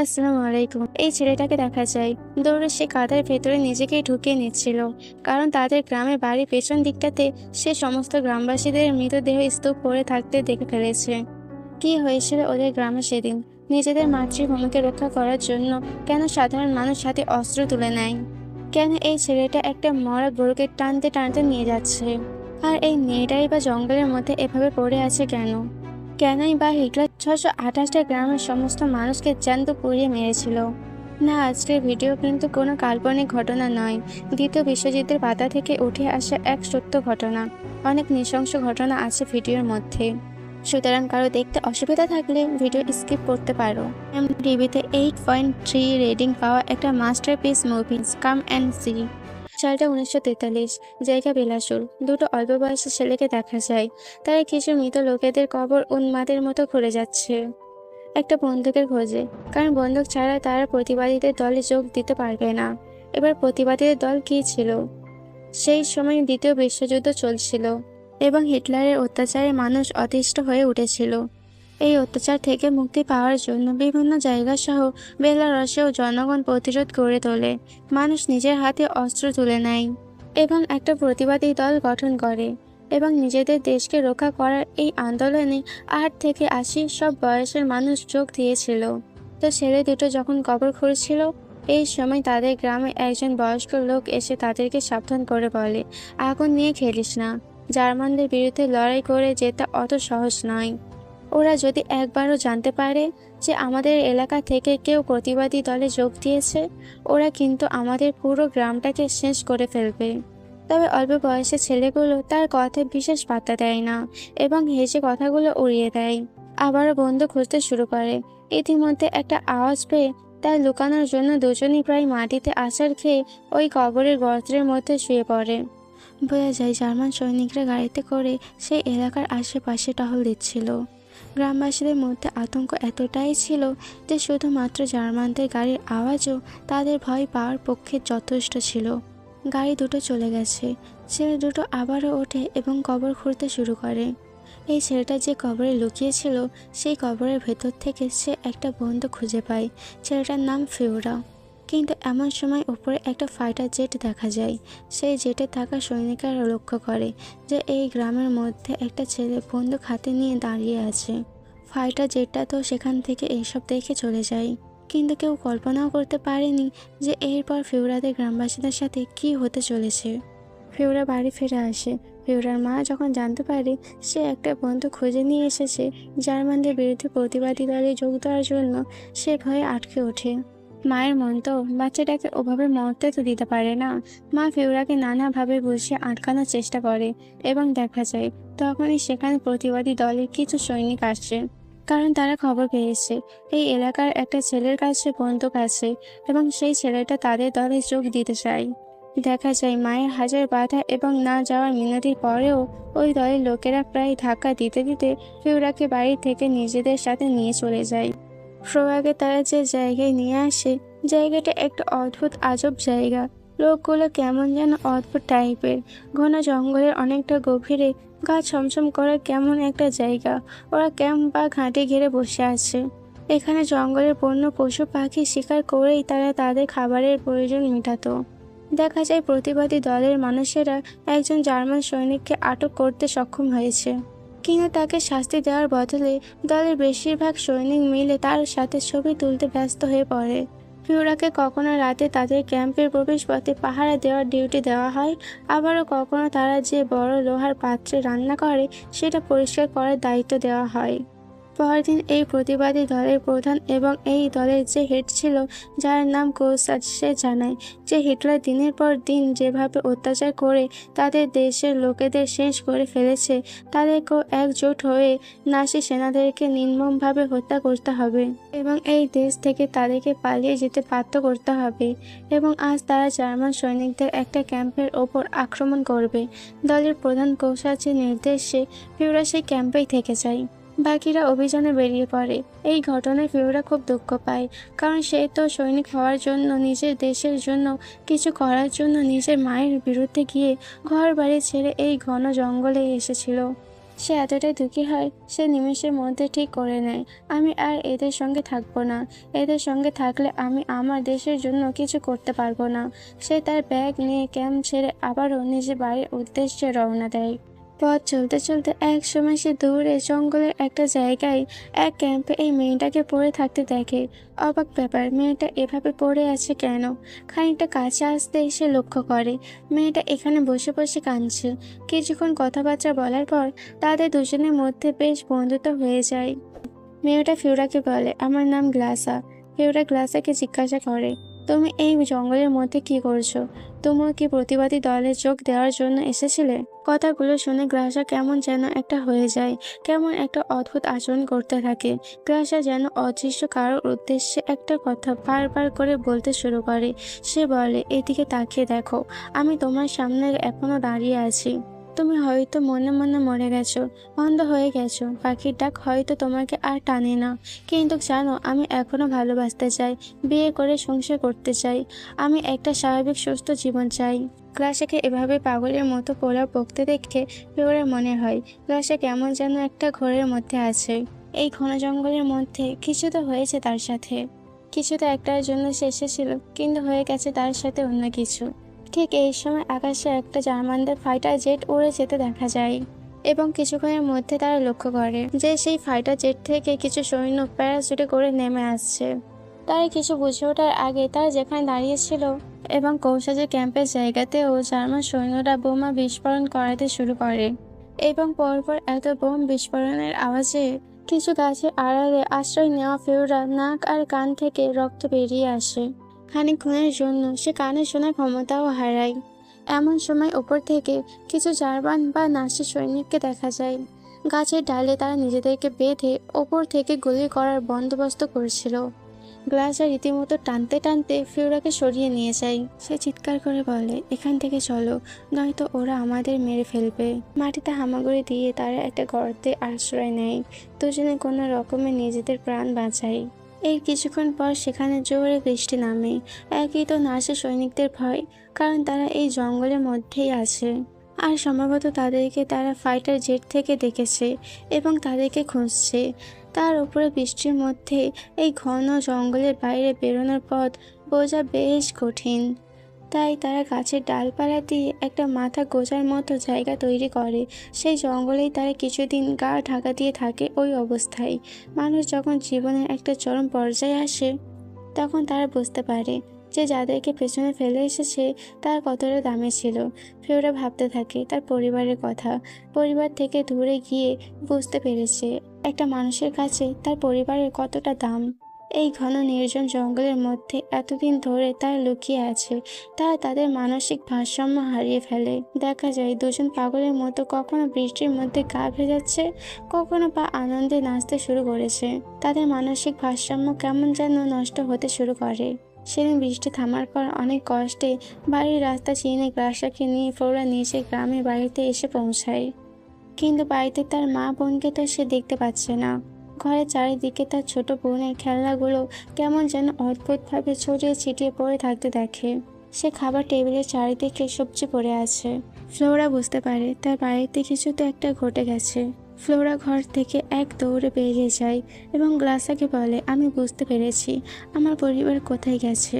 আসসালামু আলাইকুম। এই ছেলেটাকে দেখা যায় দৌড়ে সে কাদার ভেতরে নিজেকেই ঢুকিয়ে নিচ্ছিল, কারণ তাদের গ্রামের বাড়ির পেছন দিকটাতে সে সমস্ত গ্রামবাসীদের মৃতদেহ স্তূপ পড়ে থাকতে দেখে ফেলেছে। কি হয়েছিল ওদের গ্রামে সেদিন? নিজেদের মাতৃভূমিকে রক্ষা করার জন্য কেন সাধারণ মানুষ হাতে অস্ত্র তুলে নেয়? কেন এই ছেলেটা একটা মরা গরুকে টানতে টানতে নিয়ে যাচ্ছে, আর এই মেয়েটাই বা জঙ্গলের মধ্যে এভাবে পড়ে আছে কেন? কেনই বা হিটলার 628টা গ্রামের সমস্ত মানুষকে জ্যান্ত পুড়িয়ে মেরেছিল? না, আজকের ভিডিও কিন্তু কোনো কাল্পনিক ঘটনা নয়। দ্বিতীয় বিশ্বযুদ্ধের পাতা থেকে উঠে আসা এক সত্য ঘটনা। অনেক নৃশংস ঘটনা আছে ভিডিওর মধ্যে, সুতরাং কারো দেখতে অসুবিধা থাকলে ভিডিও স্কিপ করতে পারো। IMDb-তে 8.3 রেটিং পাওয়া একটা masterpiece movie come and see. সালটা 1943, জায়গা বিলাসুর। দুটো অল্প বয়সী ছেলেকে দেখা যায়, তারা কিছু মৃত লোকেদের কবর উন্মাদের মতো ঘুরে যাচ্ছে একটা বন্দুকের খোঁজে, কারণ বন্দুক ছাড়া তারা প্রতিবাদীদের দলে যোগ দিতে পারবে না। এবার প্রতিবাদীদের দল কি ছিল? সেই সময় দ্বিতীয় বিশ্বযুদ্ধ চলছিল এবং হিটলারের অত্যাচারে মানুষ অতিষ্ঠ হয়ে উঠেছিল। এই অত্যাচার থেকে মুক্তি পাওয়ার জন্য বিভিন্ন জায়গা সহ বেলারসেও জনগণ প্রতিরোধ গড়ে তোলে। মানুষ নিজের হাতে অস্ত্র তুলে নেয় এবং একটা প্রতিবাদী দল গঠন করে, এবং নিজেদের দেশকে রক্ষা করার এই আন্দোলনে 8 থেকে 80 সব বয়সের মানুষ যোগ দিয়েছিল। তো ছেলে দুটো যখন কবর খুঁড়ছিল, এই সময় তাদের গ্রামে একজন বয়স্ক লোক এসে তাদেরকে সাবধান করে বলে, আগুন নিয়ে খেলিস না। জার্মানদের বিরুদ্ধে লড়াই করে যেতে অত সহজ নয়। ওরা যদি একবারও জানতে পারে যে আমাদের এলাকা থেকে কেউ প্রতিবাদী দলে যোগ দিয়েছে, ওরা কিন্তু আমাদের পুরো গ্রামটাকে শেষ করে ফেলবে। তবে অল্প বয়সের ছেলেগুলো তার কথায় বিশেষ পাত্তা দেয় না এবং হেসে কথাগুলো উড়িয়ে দেয়। আবারও বন্ধু খুঁজতে শুরু করে। ইতিমধ্যে একটা আওয়াজ পেয়ে তার লুকানোর জন্য দুজনই প্রায় মাটিতে আছাড় খেয়ে ওই কবরের গর্তের মধ্যে শুয়ে পড়ে। বোঝা যায় জার্মান সৈনিকরা গাড়িতে করে সেই এলাকার আশেপাশে টহল দিচ্ছিল। গ্রামবাসীদের মধ্যে আতঙ্ক এতটাই ছিল যে শুধুমাত্র জার্মানদের গাড়ির আওয়াজও তাদের ভয় পাওয়ার পক্ষে যথেষ্ট ছিল। গাড়ি দুটো চলে গেছে। ছেলে দুটো আবারও ওঠে এবং কবর খুঁড়তে শুরু করে। এই ছেলেটা যে কবরে লুকিয়েছিল, সেই কবরের ভেতর থেকে সে একটা বন্দুক খুঁজে পায়। ছেলেটার নাম ফিওরা। কিন্তু এমন সময় উপরে একটা ফাইটার জেট দেখা যায়। সেই জেটে থাকা সৈনিকরা লক্ষ্য করে যে এই গ্রামের মধ্যে একটা ছেলে বন্দুক হাতে নিয়ে দাঁড়িয়ে আছে। ফাইটার জেটটা তো সেখান থেকে এইসব দেখে চলে যায়, কিন্তু কেউ কল্পনাও করতে পারেনি যে এরপর ফিওরাদের গ্রামবাসীদের সাথে কি হতে চলেছে। ফিওরা বাড়ি ফিরে আসে। ফিওরার মা যখন জানতে পারে সে একটা বন্দুক খুঁজে নিয়ে এসেছে জার্মানদের বিরুদ্ধে প্রতিবাদী দলে যোগ দেওয়ার জন্য, সে ভয়ে আটকে ওঠে। মায়ের মন তো বাচ্চাটাকে ওভাবে মরতে তো দিতে পারে না। মা ফিওরাকে নানাভাবে বুঝিয়ে আটকানোর চেষ্টা করে এবং দেখা যায় তখনই সেখানে প্রতিবাদী দলের কিছু সৈনিক আসছে, কারণ তারা খবর পেয়েছে এই এলাকার একটা ছেলের কাছে বন্দুক আছে এবং সেই ছেলেটা তাদের দলে যোগ দিতে চায়। দেখা যায় মায়ের হাজার বাধা এবং না যাওয়ার মিনতির পরেও ওই দলের লোকেরা প্রায় ধাক্কা দিতে দিতে ফিওরাকে বাড়ি থেকে নিজেদের সাথে নিয়ে চলে যায়। ফ্রোয়াকে তারা যে জায়গায় নিয়ে আসে, জায়গাটা একটা অদ্ভুত আজব জায়গা। লোকগুলো কেমন যেন অদ্ভুত টাইপের। ঘন জঙ্গলের অনেকটা গভীরে গা ছমছম করা কেমন একটা জায়গা। ওরা ক্যাম্প বা ঘাঁটি ঘিরে বসে আছে। এখানে জঙ্গলের বন্য পশু পাখি শিকার করেই তারা তাদের খাবারের প্রয়োজন মেটাতো। দেখা যায় প্রতিবাদী দলের মানুষেরা একজন জার্মান সৈনিককে আটক করতে সক্ষম হয়েছে, কিন্তু তাকে শাস্তি দেওয়ার বদলে দলের বেশিরভাগ সৈনিক মিলে তার সাথে ছবি তুলতে ব্যস্ত হয়ে পড়ে। ফিওরাকে কখনো রাতে তাদের ক্যাম্পের প্রবেশপথে পাহারা দেওয়ার ডিউটি দেওয়া হয়, আবারও কখনো তারা যে বড় লোহার পাত্রে রান্না করে সেটা পরিষ্কার করার দায়িত্ব দেওয়া হয়। পরদিন এই প্রতিবাদী দলের প্রধান এবং এই দলের যে হেড ছিল, যার নাম কোসাজ, সে জানায় যে হিটলার দিনের পর দিন যেভাবে অত্যাচার করে তাদের দেশের লোকেদের শেষ করে ফেলেছে, তাদেরকেও একজোট হয়ে নাসি সেনাদেরকে নির্মমভাবে হত্যা করতে হবে এবং এই দেশ থেকে তাদেরকে পালিয়ে যেতে বাধ্য করতে হবে। এবং আজ তারা জার্মান সৈনিকদের একটা ক্যাম্পের ওপর আক্রমণ করবে। দলের প্রধান কোসাজের নির্দেশে ফিওরা সেই ক্যাম্পেই থেকে যায়। বাকিরা অভিযানে বেরিয়ে পড়ে। এই ঘটনায় ফিওরা খুব দুঃখ পায়, কারণ সে তো সৈনিক হওয়ার জন্য, নিজের দেশের জন্য কিছু করার জন্য নিজের মায়ের বিরুদ্ধে গিয়ে ঘর বাড়ি ছেড়ে এই ঘন জঙ্গলে এসেছিল। সে এতটাই দুঃখী হয়, সে নিমেষের মধ্যে ঠিক করে নেয়, আমি আর এদের সঙ্গে থাকবো না। এদের সঙ্গে থাকলে আমি আমার দেশের জন্য কিছু করতে পারবো না। সে তার ব্যাগ নিয়ে ক্যাম্প ছেড়ে আবারও নিজের বাড়ির উদ্দেশ্যে রওনা দেয়। পথ চলতে চলতে এক সময় সে দূরে জঙ্গলের একটা জায়গায় এক ক্যাম্পে এই মেয়েটাকে পড়ে থাকতে দেখে। অবাক ব্যাপার, মেয়েটা এভাবে পড়ে আছে কেন? খানিকটা কাছে আসতেই সে লক্ষ্য করে মেয়েটা এখানে বসে বসে কাঁদছে। কিছুক্ষণ কথাবার্তা বলার পর তাদের দুজনের মধ্যে বেশ বন্ধুত্ব হয়ে যায়। মেয়েটা ফিওরাকে বলে, আমার নাম গ্লাসা। ফিওরা গ্লাসাকে জিজ্ঞাসা করে, তুমি এই জঙ্গলের মধ্যে কি করছো? তুমিও কি প্রতিবাদী দলে যোগ দেওয়ার জন্য এসেছিলে? কথাগুলো শুনে গ্লাসা কেমন যেন একটা হয়ে যায়, কেমন একটা অদ্ভুত আচরণ করতে থাকে। গ্লাসা যেন অদৃশ্য কারোর উদ্দেশ্যে একটা কথা বারবার করে বলতে শুরু করে। সে বলে, এদিকে তাকিয়ে দেখো, আমি তোমার সামনে এখনো দাঁড়িয়ে আছি। তুমি হয়তো মনে মনে মরে গেছো, অন্ধ হয়ে গেছো, পাখির ডাক হয়তো তোমাকে আর টানে না, কিন্তু জানো আমি এখনো ভালোবাসতে চাই, বিয়ে করে সংসার করতে চাই। আমি একটা স্বাভাবিক সুস্থ জীবন চাই। ক্লাসাকে এভাবে পাগলের মতো পোলাও বকতে দেখে ফিওরের মনে হয় ক্লাসা কেমন যেন একটা ঘোরের মধ্যে আছে। এই ঘন জঙ্গলের মধ্যে কিছু তো হয়েছে তার সাথে, কিছু তো একটার জন্য সে এসেছিল, কিন্তু হয়ে গেছে তার সাথে অন্য কিছু। ঠিক এই সময় আকাশে একটা জার্মানদের ফাইটার জেট উড়ে যেতে দেখা যায় এবং কিছুক্ষণের মধ্যে তারা লক্ষ্য করে যে সেই ফাইটার জেট থেকে কিছু সৈন্য প্যারাশুটে করে নেমে আসছে। তারা কিছু বুঝে ওঠার আগে তারা যেখানে দাঁড়িয়েছিল এবং কৌশাজের ক্যাম্পের জায়গাতেও জার্মান সৈন্যরা বোমা বিস্ফোরণ করাতে শুরু করে এবং পরপর এত বোম বিস্ফোরণের আওয়াজে কিছু গাছের আড়ালে আশ্রয় নেওয়া ফিওরা নাক আর কান থেকে রক্ত বেরিয়ে আসে। খানিকক্ষণের জন্য সে কানে শোনার ক্ষমতাও হারায়। এমন সময় ওপর থেকে কিছু জার্মান বা নাসি সৈনিককে দেখা যায়। গাছের ডালে তারা নিজেদেরকে বেঁধে ওপর থেকে গুলি করার বন্দোবস্ত করছিল। গ্লাসা রীতিমতো টানতে টানতে ফিওরাকে সরিয়ে নিয়ে যায়। সে চিৎকার করে বলে, এখান থেকে চলো, নয়তো ওরা আমাদের মেরে ফেলবে। মাটিতে হামাগুড়ি দিয়ে তারা একটা গর্তে আশ্রয় নেয়। দুজনে কোনো রকমে নিজেদের প্রাণ বাঁচায়। এর কিছুক্ষণ পর সেখানে জোরে বৃষ্টি নামে। একই তো নার্সের সৈনিকদের ভয়, কারণ তারা এই জঙ্গলের মধ্যেই আছে আর সম্ভবত তাদেরকে তারা ফাইটার জেট থেকে দেখেছে এবং তাদেরকে খুঁজছে। তার উপরে বৃষ্টির মধ্যে এই ঘন জঙ্গলের বাইরে বেরোনোর পথ বোঝা বেশ কঠিন। তাই তারা গাছের ডালপালা দিয়ে একটা মাথা গোজার মতো জায়গা তৈরি করে। সেই জঙ্গলেই তারা কিছুদিন গা ঢাকা দিয়ে থাকে ওই অবস্থায়। মানুষ যখন জীবনের একটা চরম পর্যায়ে আসে তখন তারা বুঝতে পারে যে যাদেরকে পেছনে ফেলে এসেছে তারা কতটা দামি ছিল। ফিওরা ভাবতে থাকে তার পরিবারের কথা। পরিবার থেকে দূরে গিয়ে বুঝতে পেরেছে একটা মানুষের কাছে তার পরিবারের কতটা দাম। এই ঘন নির্জন জঙ্গলের মধ্যে এতদিন ধরে তারা লুকিয়ে আছে। তারা তাদের মানসিক ভারসাম্য হারিয়ে ফেলে। দেখা যায় দুজন পাগলের মতো কখনো বৃষ্টির মধ্যে গা ভেজাচ্ছে, কখনো বা আনন্দে নাচতে শুরু করেছে। তাদের মানসিক ভারসাম্য কেমন যেন নষ্ট হতে শুরু করে। সেদিন বৃষ্টি থামার পর অনেক কষ্টে বাড়ির রাস্তা চিনে গ্লাসাকে নিয়ে ফ্লোরা নিচে গ্রামের বাড়িতে এসে পৌঁছায়। কিন্তু বাড়িতে তার মা বোনকে তো সে দেখতে পাচ্ছে না। ঘরের চারিদিকে তার ছোট বোনের খেলনাগুলো কেমন যেন অদ্ভুতভাবে ছড়িয়ে ছিটিয়ে পড়ে থাকতে দেখে। সে খাবার টেবিলের চারিদিকে সবজি পড়ে আছে। ফ্লোরা বুঝতে পারে তার বাড়িতে কিছু তো একটা ঘটে গেছে। ফ্লোরা ঘর থেকে এক দৌড়ে বেরিয়ে যায় এবং গ্লাসাকে বলে, আমি বুঝতে পেরেছি আমার পরিবার কোথায় গেছে।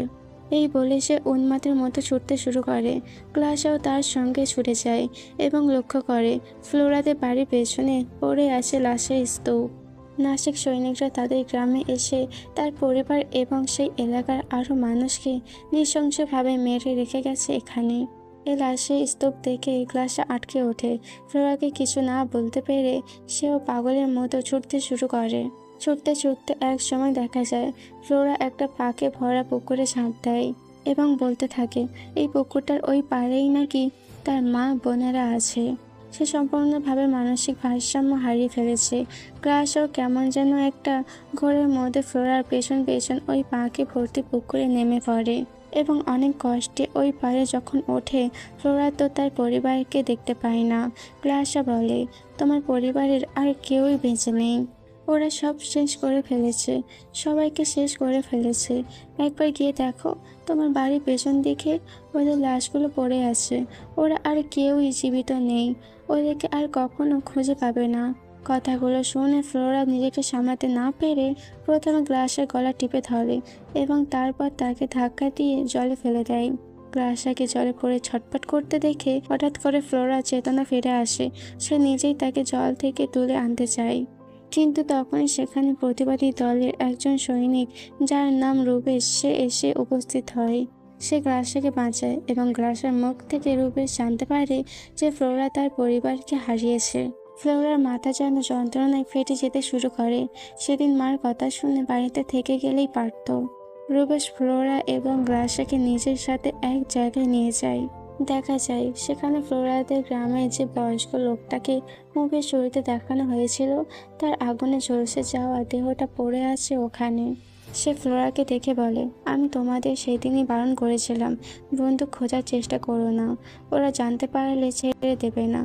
এই বলে সে উন্মাদের মতো ছুটতে শুরু করে। গ্লাসাও তার সঙ্গে ছুটে যায় এবং লক্ষ্য করে ফ্লোরাদের বাড়ির পেছনে পড়ে আছে লাশের স্তূপ। নাসিক সৈনিকরা তাদের গ্রামে এসে তার পরিবার এবং সেই এলাকার আরও মানুষকে নৃশংসভাবে মেরে রেখে গেছে এখানে। এ লাশের স্তূপ দেখে গ্লাসা আটকে ওঠে। ফ্লোরাকে কিছু না বলতে পেরে সেও পাগলের মতো ছুটতে শুরু করে। ছুটতে ছুটতে এক সময় দেখা যায় ফ্লোরা একটা পাকে ভরা পুকুরে ঝাঁপ দেয় এবং বলতে থাকে এই পুকুরটার ওই পাড়েই নাকি তার মা বোনেরা আছে। সে সম্পূর্ণভাবে মানসিক ভারসাম্য হারিয়ে ফেলেছে। গ্লাসও কেমন যেন একটা ঘোরের মধ্যে ফ্লোরার পেছন পেছন ওই পাকে ভর্তি পুকুরে নেমে পড়ে এবং অনেক কষ্টে ওই পাড়ে যখন ওঠে ফ্লোরা তো তার পরিবারকে দেখতে পায় না। গ্লাসা বলে, তোমার পরিবারের আর কেউই বেঁচে নেই, ওরা সব শেষ করে ফেলেছে, সবাইকে শেষ করে ফেলেছে। একবার গিয়ে দেখো তোমার বাড়ির পেছন দিকে ওদের লাশগুলো পড়ে আছে, ওরা আর কেউই জীবিত নেই। ওদেরকে আর কখনো খুঁজে পাবে না। কথাগুলো শুনে ফ্লোরা নিজেকে সামলাতে না পেরে প্রথমে গ্লাসের গলা টিপে ধরে এবং তারপর তাকে ধাক্কা দিয়ে জলে ফেলে দেয়। গ্লাসটাকে জলে পড়ে ছটফট করতে দেখে হঠাৎ করে ফ্লোরা চেতনা ফিরে আসে। সে নিজেই তাকে জল থেকে তুলে আনতে চায়, কিন্তু তখনই সেখানে প্রতিবাদী দলের একজন সৈনিক, যার নাম রুবেশ, সে এসে উপস্থিত হয়। সে গ্লাসটাকে বাঁচায় এবং গ্লাসের মুখ থেকে রুবেশ জানতে পারে যে ফ্লোরা তার পরিবারকে হারিয়েছে। ফ্লোরার মাথা যেন যন্ত্রণায় ফেটে যেতে শুরু করে। সেদিন মার কথা শুনে বাড়িতে থেকে গেলেই পারত। রুবেশ ফ্লোরা এবং গ্লাসটাকে নিজের সাথে এক জায়গায় নিয়ে যায়। দেখা যায় সেখানে ফ্লোরাদের গ্রামের যে বয়স্ক লোকটাকে মুভির শুরুতে দেখানো হয়েছিল, তার আগুনে ঝলসে যাওয়া দেহটা পড়ে আছে ওখানে। সে ফ্লোরাকে দেখে বলে, আমি তোমাদের সেই দিনই বারণ করেছিলাম, বন্দুক খোঁজার চেষ্টা করো না, ওরা জানতে পারলে ছেড়ে দেবে না।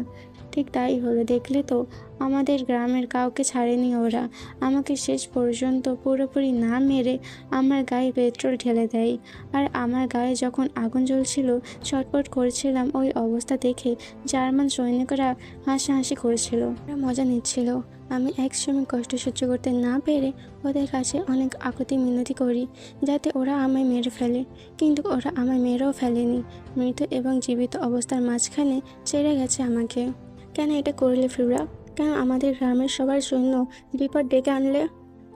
ঠিক তাই হলো, দেখলে তো, আমাদের গ্রামের কাউকে ছাড়েনি ওরা। আমাকে শেষ পর্যন্ত পুরোপুরি না মেরে আমার গায়ে পেট্রোল ঢেলে দেয়। আর আমার গায়ে যখন আগুন জ্বলছিল, ছটফট করছিলাম, ওই অবস্থা দেখে জার্মান সৈনিকরা হাসাহাসি করেছিল, ওরা মজা নিচ্ছিল। আমি একসময় কষ্ট সহ্য করতে না পেরে ওদের কাছে অনেক আকুতি মিনতি করি যাতে ওরা আমায় মেরে ফেলে, কিন্তু ওরা আমায় মেরেও ফেলেনি। মৃত এবং জীবিত অবস্থার মাঝখানে ছেড়ে গেছে আমাকে। কেন এটা করলে ফিউরা? কেন আমাদের গ্রামের সবার জন্য বিপদ ডেকে আনলে?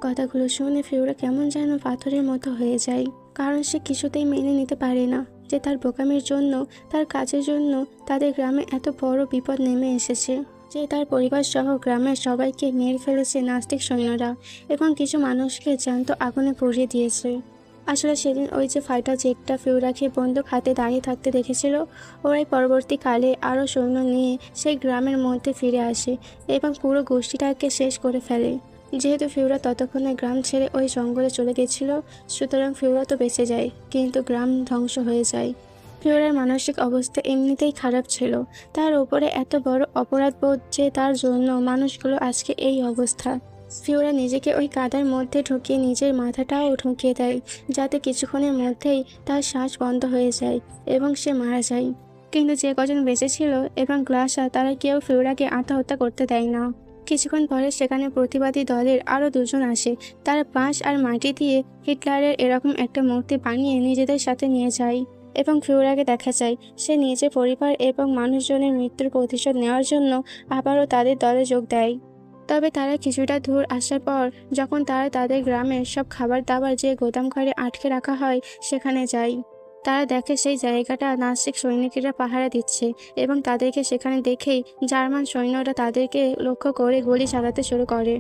কথাগুলো শুনে ফিউরা কেমন যেন পাথরের মতো হয়ে যায়, কারণ সে কিছুতেই মেনে নিতে পারে না যে তার বোকামির জন্য, তার কাজের জন্য তাদের গ্রামে এত বড় বিপদ নেমে এসেছে, যে তার পরিবার সহ গ্রামের সবাইকে মেরে ফেলেছে নাস্তিক সৈন্যরা এবং কিছু মানুষকে জ্যান্ত আগুনে পুড়িয়ে দিয়েছে। আসলে সেদিন ওই যে ফাইটার জেটটা ফিউরাকে বন্দুক হাতে দাঁড়িয়ে থাকতে দেখেছিল, ওরাই পরবর্তীকালে আরও সৈন্য নিয়ে সেই গ্রামের মধ্যে ফিরে আসে এবং পুরো গোষ্ঠীটাকে শেষ করে ফেলে। যেহেতু ফিউরা ততক্ষণে গ্রাম ছেড়ে ওই জঙ্গলে চলে গেছিল, সুতরাং ফিউরা তো বেঁচে যায়, কিন্তু গ্রাম ধ্বংস হয়ে যায়। ফিওরার মানসিক অবস্থা এমনিতেই খারাপ ছিল, তার উপরে এত বড় অপরাধবোধ যে তার জন্য মানুষগুলো আজকে এই অবস্থা। ফিওরা নিজেকে ওই কাদার মধ্যে ঢুকিয়ে নিজের মাথাটাও ঢুকিয়ে দেয়, যাতে কিছুক্ষণের মধ্যেই তার শ্বাস বন্ধ হয়ে যায় এবং সে মারা যায়। কিন্তু যে কজন বেঁচে ছিল এবং গ্লাসা, তারা কেউ ফিওরাকে আত্মহত্যা করতে দেয় না। কিছুক্ষণ পরে সেখানে প্রতিবাদী দলের আরও দুজন আসে। তারা বাঁশ আর মাটি দিয়ে হিটলারের এরকম একটা মূর্তি বানিয়ে নিজেদের সাথে নিয়ে যায় এবং ফিওরাকে দেখা যায় সে নিজের পরিবার এবং মানুষজনের মৃত্যুর প্রতিশোধ নেওয়ার জন্য আবারও তাদের দলে যোগ দেয়। তবে তারা কিছুটা দূর আসার পর, যখন তারা তাদের গ্রামের সব খাবার দাবার যে গোদাম ঘরে আটকে রাখা হয় সেখানে যায়, তারা দেখে সেই জায়গাটা নাস্তিক সৈনিকেরা পাহারা দিচ্ছে এবং তাদেরকে সেখানে দেখেই জার্মান সৈন্যরা তাদেরকে লক্ষ্য করে গুলি চালাতে শুরু করে।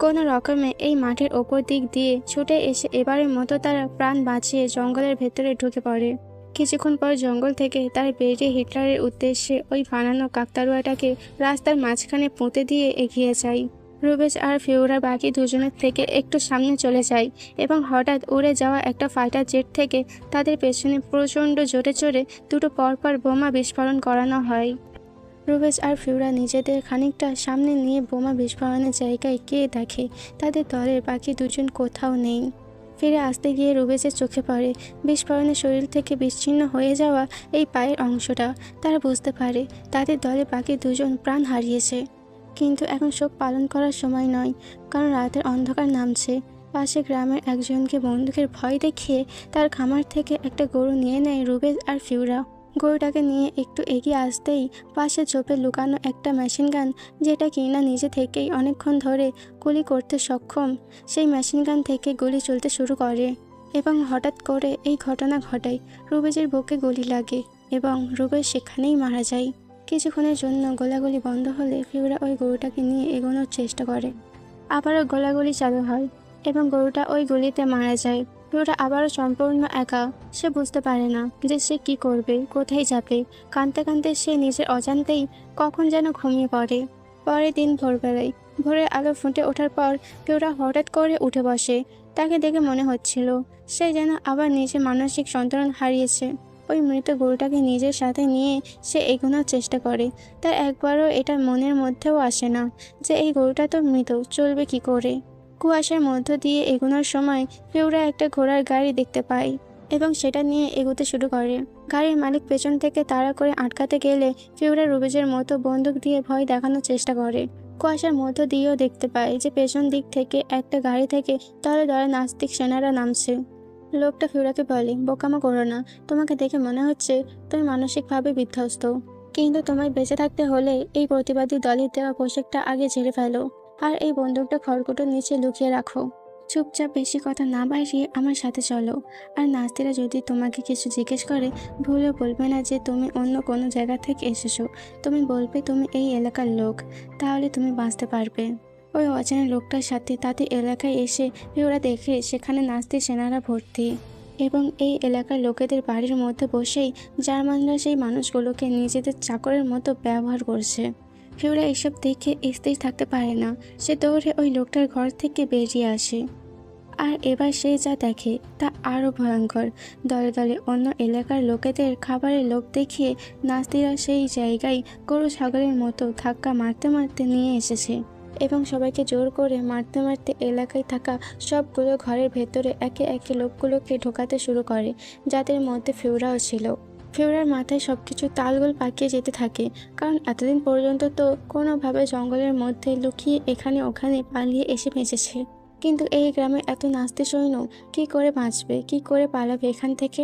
কোনো রকমে এই মাঠের ওপর দিক দিয়ে ছুটে এসে এবারের মতো তারা প্রাণ বাঁচিয়ে জঙ্গলের ভেতরে ঢুকে পড়ে। কিছুক্ষণ পর জঙ্গল থেকে তার বেরিয়ে হিটলারের উদ্দেশ্যে ওই বানানো কাকতাড়ুয়াটাকে রাস্তার মাঝখানে পুঁতে দিয়ে এগিয়ে যায়। রুবেশ আর ফিওরা বাকি দুজনের থেকে একটু সামনে চলে যায় এবং হঠাৎ উড়ে যাওয়া একটা ফাইটার জেট থেকে তাদের পেছনে প্রচণ্ড জোরে চড়ে দুটো পরপর বোমা বিস্ফোরণ করানো হয়। রুবেশ আর ফিওরা নিজেদের খানিকটা সামনে নিয়ে বোমা বিস্ফোরণের জায়গায় গিয়ে দেখে তাদের দলের বাকি দুজন কোথাও নেই। ফিরে আসতে গিয়ে রুবেশের চোখে পড়ে বিস্ফোরণে শরীর থেকে বিচ্ছিন্ন হয়ে যাওয়া এই পায়ের অংশটা। তারা বুঝতে পারে তাদের দলে বাকি দুজন প্রাণ হারিয়েছে, কিন্তু এখন শোক পালন করার সময় নয়, কারণ রাতের অন্ধকার নামছে। পাশে গ্রামের একজনকে বন্দুকের ভয় দেখিয়ে তার খামার থেকে একটা গরু নিয়ে নেয় রুবেশ আর ফিওরা। গরুটাকে নিয়ে একটু এগিয়ে আসতেই পাশে ঝোপে লুকানো একটা মেশিন গান, যেটা কিনা নিজে থেকেই অনেকক্ষণ ধরে গুলি করতে সক্ষম, সেই মেশিন গান থেকে গুলি চলতে শুরু করে এবং হঠাৎ করে এই ঘটনা ঘটায়। রুবেশের বুকে গুলি লাগে এবং রুবেশ সেখানেই মারা যায়। কিছুক্ষণের জন্য গোলাগুলি বন্ধ হলে ফিওরা ওই গরুটাকে নিয়ে এগোনোর চেষ্টা করে। আবারও গোলাগুলি চালু হয় এবং গরুটা ওই গুলিতে মারা যায়। ফিওরা আবারও সম্পূর্ণ একা। সে বুঝতে পারে না যে সে কি করবে, কোথায় যাবে। কাঁদতে কাঁদতে সে নিজের অজান্তেই কখন যেন ঘুমিয়ে পড়ে। পরের দিন ভোরবেলায় ভোরের আলো ফুটে ওঠার পর ফিওরা হঠাৎ করে উঠে বসে। তাকে দেখে মনে হচ্ছিল সে যেন আবার নিজের মানসিক সন্তুলন হারিয়েছে। ওই মৃত গরুটাকে নিজের সাথে নিয়ে সে এগোনোর চেষ্টা করে। তার একবারও এটা মনের মধ্যেও আসে না যে এই গরুটা তো মৃত, চলবে কি করে। কুয়াশার মধ্য দিয়ে এগোনোর সময় ফিওরা একটা ঘোড়ার গাড়ি দেখতে পায় এবং সেটা নিয়ে এগোতে শুরু করে। গাড়ির মালিক পেছন থেকে তাড়া করে আটকাতে গেলে ফিউরা রুবেজের মতো বন্দুক দিয়ে ভয় দেখানোর চেষ্টা করে। কুয়াশার মধ্য দিয়েও দেখতে পায় যে পেছন দিক থেকে একটা গাড়ি থেকে দলে দলে নাস্তিক সেনারা নামছে। লোকটা ফিউরাকে বলে, বোকামো করো না, তোমাকে দেখে মনে হচ্ছে তুমি মানসিকভাবে বিধ্বস্ত, কিন্তু তোমায় বেঁচে থাকতে হলে এই প্রতিবাদী দলের দেওয়া পোশাকটা আগে ঝেড়ে ফেলো আর এই বন্দুকটা খড়কুটোর নিচে লুকিয়ে রাখো। চুপচাপ বেশি কথা না বাড়িয়ে আমার সাথে চলো। আর নাস্তিরা যদি তোমাকে কিছু জিজ্ঞেস করে, ভুলেও বলবে না যে তুমি অন্য কোনো জায়গা থেকে এসেছো, তুমি বলবে তুমি এই এলাকার লোক, তাহলে তুমি বাঁচতে পারবে। ওই অচেনা লোকটার সাথে তাদের এলাকায় এসে ওরা দেখে সেখানে নাস্তিক সেনারা ভর্তি, এবং এই এলাকার লোকেদের বাড়ির মধ্যে বসেই জার্মানরা সেই মানুষগুলোকে নিজেদের চাকরের মতো ব্যবহার করছে। ফিউরা এসব দেখে স্থির থাকতে পারে না, সে দৌড়ে ওই লোকটার ঘর থেকে বেরিয়ে আসে। আর এবার সে যা দেখে তা আরও ভয়ঙ্কর। দলে দলে অন্য এলাকার লোকেদের খাবারের লোভ দেখিয়ে নাস্তিরা সেই জায়গায় গরু ছাগলের মতো ধাক্কা মারতে মারতে নিয়ে এসেছে, এবং সবাইকে জোর করে মারতে মারতে এলাকায় থাকা সবগুলো ঘরের ভেতরে একে একে লোকগুলোকে ঢোকাতে শুরু করে, যাদের মধ্যে ফিউরাও ছিল। ফিউরার মাথায় সবকিছু তালগোল পাকিয়ে যেতে থাকে, কারণ এতদিন পর্যন্ত তো কোনোভাবে জঙ্গলের মধ্যে লুকিয়ে এখানে ওখানে পালিয়ে এসে বেঁচেছে, কিন্তু এই গ্রামে এত নাস্তি সৈন্য কি করে বাঁচবে, কি করে পালাবে এখান থেকে?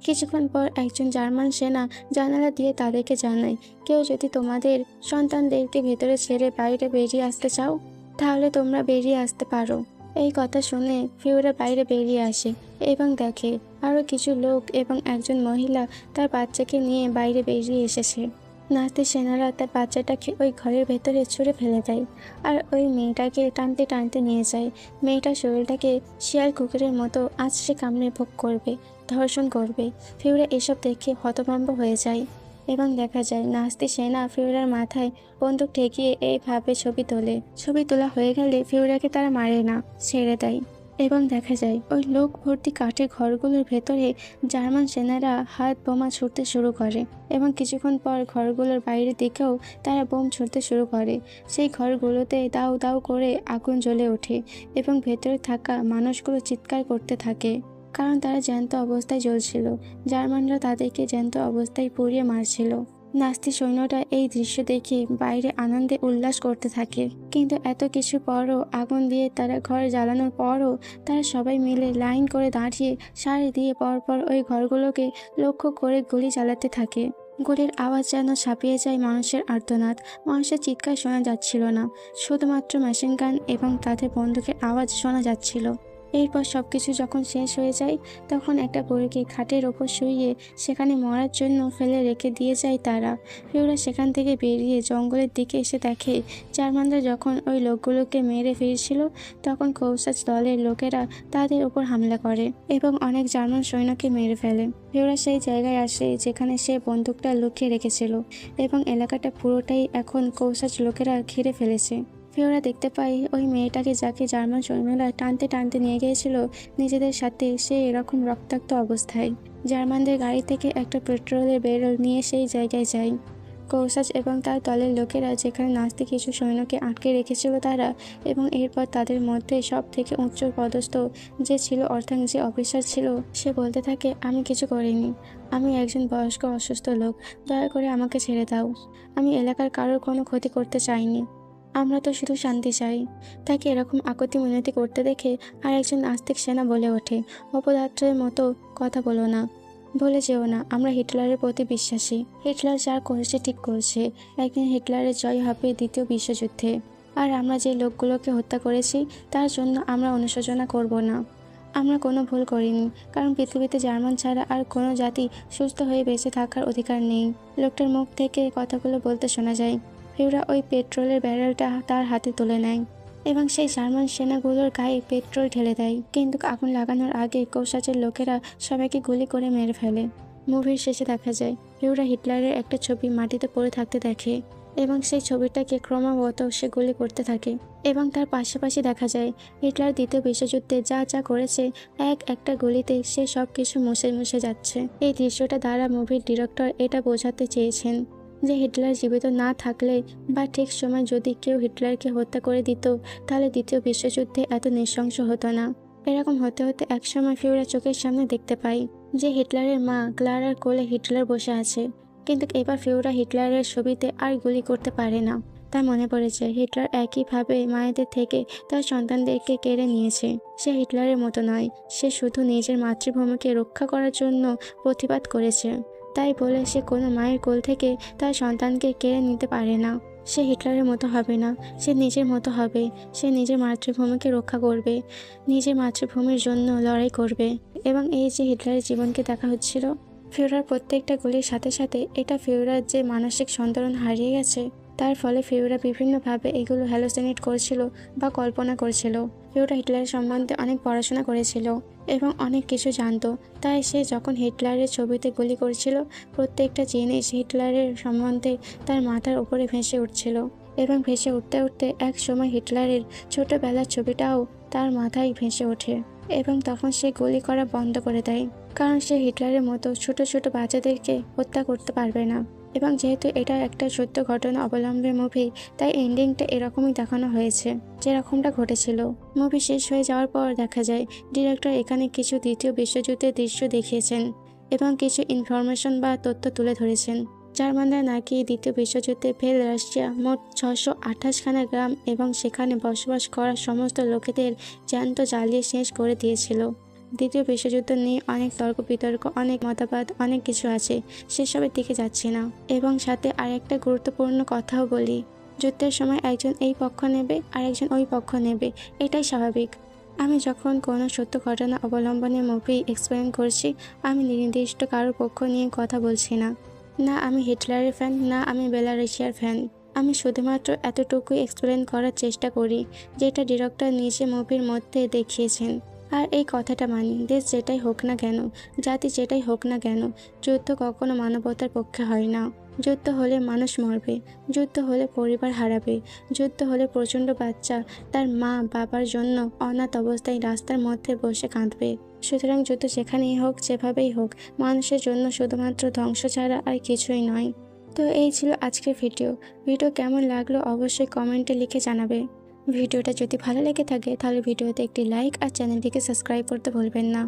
কিছুক্ষণ পর একজন জার্মান সেনা জানালা দিয়ে তাদেরকে জানায়, কেউ যদি তোমাদের সন্তানদেরকে ভেতরে ছেড়ে বাইরে বেরিয়ে আসতে চাও, তাহলে তোমরা বেরিয়ে আসতে পারো। এই কথা শুনে ফিউরা বাইরে বেরিয়ে আসে এবং দেখে আরও কিছু লোক এবং একজন মহিলা তার বাচ্চাকে নিয়ে বাইরে বেরিয়ে এসেছে। নাস্তিক সেনারা তার বাচ্চাটাকে ওই ঘরের ভেতরে ছুঁড়ে ফেলে দেয়, আর ওই মেয়েটাকে টানতে টানতে নিয়ে যায়। মেয়েটার শরীরটাকে শিয়াল কুকুরের মতো আছড়ে কামড়ে ভোগ করবে, ধর্ষণ করবে। ফিউরা এসব দেখে হতভম্ব হয়ে যায়, এবং দেখা যায় নাস্তিক সেনা ফিউরার মাথায় বন্দুক ঠেকিয়ে এইভাবে ছবি তোলে। ছবি তোলা হয়ে গেলে ফিউরাকে তারা মারে না, ছেড়ে দেয়, এবং দেখা যায় ওই লোক ভর্তি কাঠের ঘরগুলোর ভেতরে জার্মান সেনারা হাত বোমা ছুড়তে শুরু করে, এবং কিছুক্ষণ পর ঘরগুলোর বাইরের দিকেও তারা বোম ছুড়তে শুরু করে। সেই ঘরগুলোতে দাউ দাউ করে আগুন জ্বলে ওঠে, এবং ভেতরে থাকা মানুষগুলো চিৎকার করতে থাকে, কারণ তারা জ্যান্ত অবস্থায় জ্বলছিল। জার্মানরা তাদেরকে জ্যান্ত অবস্থায় পুড়িয়ে মারছিল। নাস্তি সৈন্যরা এই দৃশ্য দেখে বাইরে আনন্দে উল্লাস করতে থাকে, কিন্তু এত কিছু পরও, আগুন দিয়ে তারা ঘর জ্বালানোর পরও তারা সবাই মিলে লাইন করে দাঁড়িয়ে সারি দিয়ে পরপর ওই ঘরগুলোকে লক্ষ্য করে গুলি চালাতে থাকে। গুলির আওয়াজ যেন ছাপিয়ে যায় মানুষের আর্তনাদ। মানুষের চিৎকার শোনা যাচ্ছিল না, শুধুমাত্র মেশিন গান এবং তাদের বন্দুকের আওয়াজ শোনা যাচ্ছিল। এরপর সবকিছু যখন শেষ হয়ে যায়, তখন একটা বুড়িকে খাটের ওপর শুইয়ে সেখানে মরার জন্য ফেলে রেখে দিয়ে যায় তারা। ফিউরা সেখান থেকে বেরিয়ে জঙ্গলের দিকে এসে দেখে জার্মানরা যখন ওই লোকগুলোকে মেরে ফিরছিল, তখন কৌসাজ দলের লোকেরা তাদের ওপর হামলা করে এবং অনেক জার্মান সৈন্যকে মেরে ফেলে। ফিউরা সেই জায়গায় আসে যেখানে সে বন্দুকটা লুকিয়ে রেখেছিল, এবং এলাকাটা পুরোটাই এখন কৌসাজ লোকেরা ঘিরে ফেলেছে। ফিওরা দেখতে পাই ওই মেয়েটাকে যাকে জার্মান সৈন্যরা টানতে টানতে নিয়ে গিয়েছিল নিজেদের সাথে, সে এরকম রক্তাক্ত অবস্থায়। জার্মানদের গাড়ি থেকে একটা পেট্রোলের ব্যারেল নিয়ে সেই জায়গায় যায়। কৌসাজ এবং তার দলের লোকেরা যেখানে নাস্তিক কিছু সৈন্যকে আটকে রেখেছিল তারা, এবং এরপর তাদের মধ্যে সব থেকে উচ্চ পদস্থ যে ছিল, অর্থাৎ যে অফিসার ছিল, সে বলতে থাকে, আমি কিছু করিনি, আমি একজন বয়স্ক অসুস্থ লোক, দয়া করে আমাকে ছেড়ে দাও, আমি এলাকার কারোর কোনো ক্ষতি করতে চাইনি, আমরা তো শুধু শান্তি চাই। তাকে এরকম আকুতি মিনতি করতে দেখে আর একজন নাস্তিক সেনা বলে ওঠে, অপদার্থের মতো কথা বলো না, বলে যেও না, আমরা হিটলারের প্রতি বিশ্বাসী। হিটলার যা করেছে ঠিক করেছে, একদিন হিটলারের জয় হবে দ্বিতীয় বিশ্বযুদ্ধে, আর আমরা যে লোকগুলোকে হত্যা করেছি তার জন্য আমরা অনুশোচনা করব না। আমরা কোনো ভুল করিনি, কারণ পৃথিবীতে জার্মান ছাড়া আর কোনো জাতি সুস্থ হয়ে বেঁচে থাকার অধিকার নেই। লোকটার মুখ থেকে কথাগুলো বলতে শোনা যায়। ফিউরা ওই পেট্রোলের ব্যারেলটা তার হাতে তুলে নেয় এবং সেই জার্মান সেনাগুলোর গায়ে পেট্রোল ঢেলে দেয়, কিন্তু আগুন লাগানোর আগে কৌসাজের লোকেরা সবাইকে গুলি করে মেরে ফেলে। মুভির শেষে দেখা যায় ফিউরা হিটলারের একটা ছবি মাটিতে পড়ে থাকতে দেখে, এবং সেই ছবিটাকে ক্রমাগত সে গুলি করতে থাকে, এবং তার পাশাপাশি দেখা যায় হিটলার দ্বিতীয় বিশ্বযুদ্ধে যা যা করেছে এক একটা গুলিতে সে সব কিছু মুছে মুছে যাচ্ছে। এই দৃশ্যটা দ্বারা মুভির ডিরেক্টর এটা বোঝাতে চেয়েছেন যে হিটলার জীবিত না থাকলে বা ঠিক সময় যদি কেউ হিটলারকে হত্যা করে দিত, তাহলে দ্বিতীয় বিশ্বযুদ্ধে এত নৃশংস হতো না। এরকম হতে হতে একসময় ফিওরা চোখের সামনে দেখতে পাই যে হিটলারের মা ক্লারার কোলে হিটলার বসে আছে। কিন্তু এবার ফিওরা হিটলারের ছবিতে আর গুলি করতে পারে না। তার মনে পড়েছে হিটলার একইভাবে মায়েদের থেকে তার সন্তানদেরকে কেড়ে নিয়েছে। সে হিটলারের মতো নয়, সে শুধু নিজের মাতৃভূমিকে রক্ষা করার জন্য প্রতিবাদ করেছে। তাই বলে সে কোনো মায়ের কোল থেকে তার সন্তানকে কেড়ে নিতে পারে না। সে হিটলারের মতো হবে না, সে নিজের মতো হবে। সে নিজের মাতৃভূমিকে রক্ষা করবে, নিজের মাতৃভূমির জন্য লড়াই করবে। এবং এই যে হিটলারের জীবনকে দেখা হচ্ছিল, ফিওরার প্রত্যেকটা গুলির সাথে সাথে এটা ফিওরার যে মানসিক সন্তুলন হারিয়ে গেছে তার ফলে ফিওরা বিভিন্নভাবে এগুলো হ্যালোসিনেট করছিল বা কল্পনা করছিল। ফিওরা হিটলারের সম্বন্ধে অনেক পড়াশোনা করেছিল এবং অনেক কিছু জানতো। তাই সে যখন হিটলারের ছবিতে গুলি করছিল প্রত্যেকটা জিনিস হিটলারের সম্বন্ধে তার মাথার উপরে ভেসে উঠছিল। এবং ভেসে উঠতে উঠতে এক সময় হিটলারের ছোটবেলার ছবিটাও তার মাথায় ভেসে ওঠে। এবং তখন সে গুলি করা বন্ধ করে দেয়, কারণ সে হিটলারের মতো ছোট ছোট বাচ্চাদেরকে হত্যা করতে পারবে না। এবং যেহেতু এটা একটা সত্য ঘটনা অবলম্বনে মুভি, তাই এন্ডিংটা এরকমই দেখানো হয়েছে যেরকমটা ঘটেছিল। মুভি শেষ হয়ে যাওয়ার পর দেখা যায় ডিরেক্টর এখানে কিছু দ্বিতীয় বিশ্বযুদ্ধের দৃশ্য দেখিয়েছেন এবং কিছু ইনফরমেশন বা তথ্য তুলে ধরেছেন। জার্মানরা নাকি দ্বিতীয় বিশ্বযুদ্ধে ফের রাশিয়া মোট 628খানা গ্রাম এবং সেখানে বসবাস করা সমস্ত লোকেদের জ্যান্ত জ্বালিয়ে শেষ করে দিয়েছিল। দ্বিতীয় বিশ্বযুদ্ধ নিয়ে অনেক তর্ক বিতর্ক, অনেক মতবাদ, অনেক কিছু আছে, সেসবের দিকে যাচ্ছি না। এবং সাথে আরেকটা গুরুত্বপূর্ণ কথাও বলি, যুদ্ধের সময় একজন এই পক্ষ নেবে আর একজন ওই পক্ষ নেবে, এটাই স্বাভাবিক। আমি যখন কোনো সত্য ঘটনা অবলম্বনে মুভি এক্সপ্লেন করছি, আমি নির্দিষ্ট কারোর পক্ষ নিয়ে কথা বলছি না। না আমি হিটলারের ফ্যান, না আমি বেলারুশিয়ার ফ্যান। আমি শুধুমাত্র এতটুকুই এক্সপ্লেন করার চেষ্টা করি যেটা ডিরেক্টর নিজে মুভির মধ্যে দেখিয়েছেন। আর এই কথাটা মানি, দেশ যেটাই হোক না কেন, জাতি যেটাই হোক না কেন, যুদ্ধ কখনো মানবতার পক্ষে হয় না। যুদ্ধ হলে মানুষ মরবে, যুদ্ধ হলে পরিবার হারাবে, যুদ্ধ হলে প্রচণ্ড বাচ্চা তার মা বাবার জন্য অনাথ অবস্থায় রাস্তার মধ্যে বসে কাঁদবে। সুতরাং যুদ্ধ যেখানেই হোক, যেভাবেই হোক, মানুষের জন্য শুধুমাত্র ধ্বংস ছাড়া আর কিছুই নয়। তো এই ছিল আজকের ভিডিও কেমন লাগলো অবশ্যই কমেন্টে লিখে জানাবে। ভিডিওটা যদি ভালো লেগে থাকে তাহলে ভিডিওতে একটি লাইক আর চ্যানেলটিকে সাবস্ক্রাইব করতে ভুলবেন না।